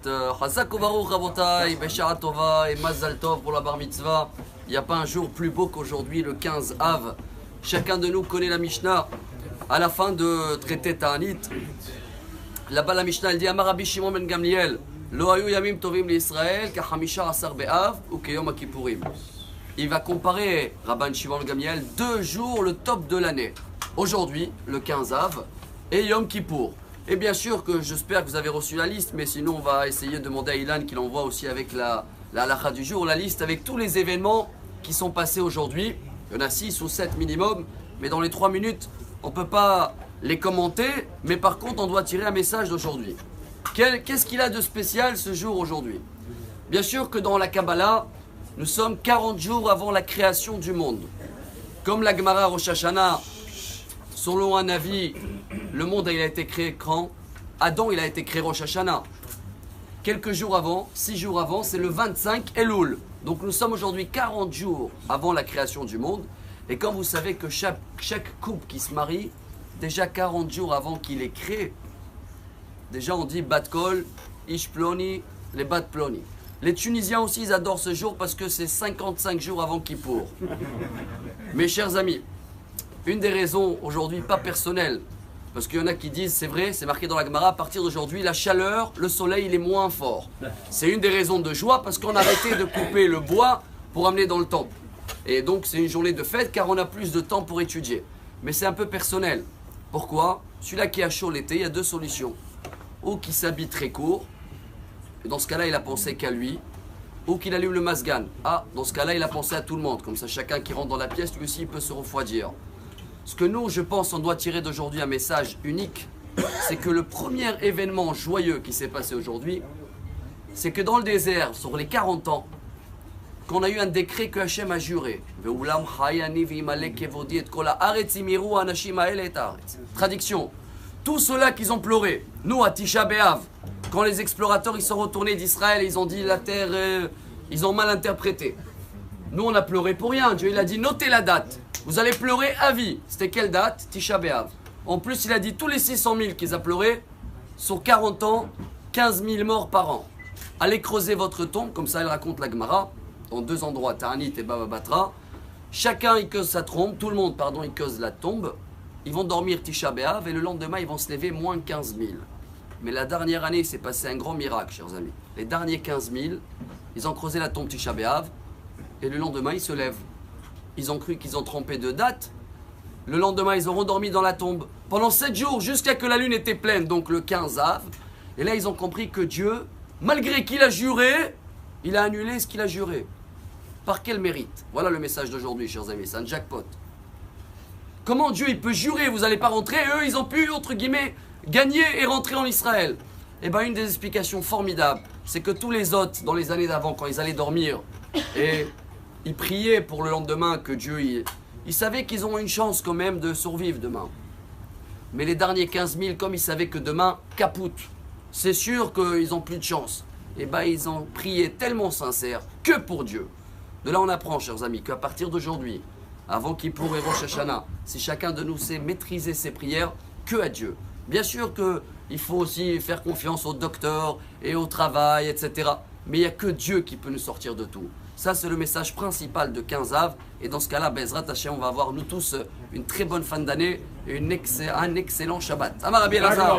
Chazak ubaruch rabotai, Beshara tova et Mazal tov pour la bar mitzvah. Il n'y a pas un jour plus beau qu'aujourd'hui, le 15 Av. Chacun de nous connaît la Mishnah. À la fin de traité Ta'anit, là-bas la Mishnah elle dit Amar Rabbi Shimon ben Gamliel, Lo hayu yamim tovim l'Israël, ka hamisha asar be'av ou ke yom kippurim. Il va comparer Rabban Shimon ben Gamliel 2 jours le top de l'année. Aujourd'hui, le 15 Av et Yom Kippour. Et bien sûr que j'espère que vous avez reçu la liste, mais sinon on va essayer de demander à Ilan qu'il envoie aussi avec la halakha du jour, la liste avec tous les événements qui sont passés aujourd'hui. Il y en a 6 ou 7 minimum, mais dans les 3 minutes, on ne peut pas les commenter, mais par contre on doit tirer un message d'aujourd'hui. Qu'est-ce qu'il a de spécial ce jour aujourd'hui? Bien sûr que dans la Kabbalah, nous sommes 40 jours avant la création du monde. Comme la Gemara Rosh Hashanah, selon un avis, le monde il a été créé quand? Adam il a été créé Rosh Hashanah. Quelques jours avant, 6 jours avant, c'est le 25 Elul. Donc nous sommes aujourd'hui 40 jours avant la création du monde. Et quand vous savez que chaque couple qui se marie, déjà 40 jours avant qu'il est créé, déjà on dit Bat Kol, Ish Ploni, les Bat Ploni. Les Tunisiens aussi ils adorent ce jour parce que c'est 55 jours avant Kippour. Mes chers amis, une des raisons aujourd'hui, pas personnelle, parce qu'il y en a qui disent, c'est vrai, c'est marqué dans la Gemara, à partir d'aujourd'hui, la chaleur, le soleil, il est moins fort. C'est une des raisons de joie parce qu'on a arrêté de couper le bois pour amener dans le temple. Et donc c'est une journée de fête car on a plus de temps pour étudier. Mais c'est un peu personnel. Pourquoi? Celui-là qui a chaud l'été, il y a 2 solutions. Ou qui s'habille très court, et dans ce cas-là, il a pensé qu'à lui. Ou qu'il allume le masgan. Ah, dans ce cas-là, il a pensé à tout le monde. Comme ça, chacun qui rentre dans la pièce, lui aussi, il peut se refroidir. Ce que nous, je pense, on doit tirer d'aujourd'hui un message unique, c'est que le premier événement joyeux qui s'est passé aujourd'hui, c'est que dans le désert, sur les 40 ans, qu'on a eu un décret que Hachem a juré. Traduction. Tous ceux-là qui ont pleuré, nous à Tisha B'Av, quand les explorateurs ils sont retournés d'Israël, ils ont dit la terre, ils ont mal interprété. Nous on a pleuré pour rien, Dieu il a dit notez la date. Vous allez pleurer à vie. C'était quelle date? Tisha B'Av. En plus, il a dit tous les 600 000 qu'ils ont pleuré, sur 40 ans, 15 000 morts par an. Allez creuser votre tombe, comme ça elle raconte la Gemara, dans 2 endroits, Ta'anit et Baba Batra. Chacun il creuse sa tombe, tout le monde, pardon, il creuse la tombe. Ils vont dormir Tisha B'Av et le lendemain, ils vont se lever moins 15 000. Mais la dernière année, il s'est passé un grand miracle, chers amis. Les derniers 15 000, ils ont creusé la tombe Tisha B'Av et le lendemain, ils se lèvent. Ils ont cru qu'ils ont trompé de date. Le lendemain, ils ont redormi dans la tombe pendant 7 jours jusqu'à que la lune était pleine, donc le 15 Av. Et là, ils ont compris que Dieu, malgré qu'il a juré, il a annulé ce qu'il a juré. Par quel mérite? Voilà le message d'aujourd'hui, chers amis, c'est un jackpot. Comment Dieu, il peut jurer, vous n'allez pas rentrer? Eux, ils ont pu, entre guillemets, gagner et rentrer en Israël. Eh bien, une des explications formidables, c'est que tous les hôtes, dans les années d'avant, quand ils allaient dormir, et ils priaient pour le lendemain que Dieu... Ils savaient qu'ils ont une chance quand même de survivre demain. Mais les derniers 15 000, comme ils savaient que demain, caput, c'est sûr qu'ils n'ont plus de chance. Et bien, ils ont prié tellement sincère que pour Dieu. De là, on apprend, chers amis, qu'à partir d'aujourd'hui, avant Kippour et Rosh Hashanah, si chacun de nous sait maîtriser ses prières, que à Dieu. Bien sûr qu'il faut aussi faire confiance au docteur et au travail, etc. Mais il n'y a que Dieu qui peut nous sortir de tout. Ça, c'est le message principal de 15 Av. Et dans ce cas-là, Bezrat Hashem, on va avoir nous tous une très bonne fin d'année et un excellent Shabbat. Amar Rabbi Elazar.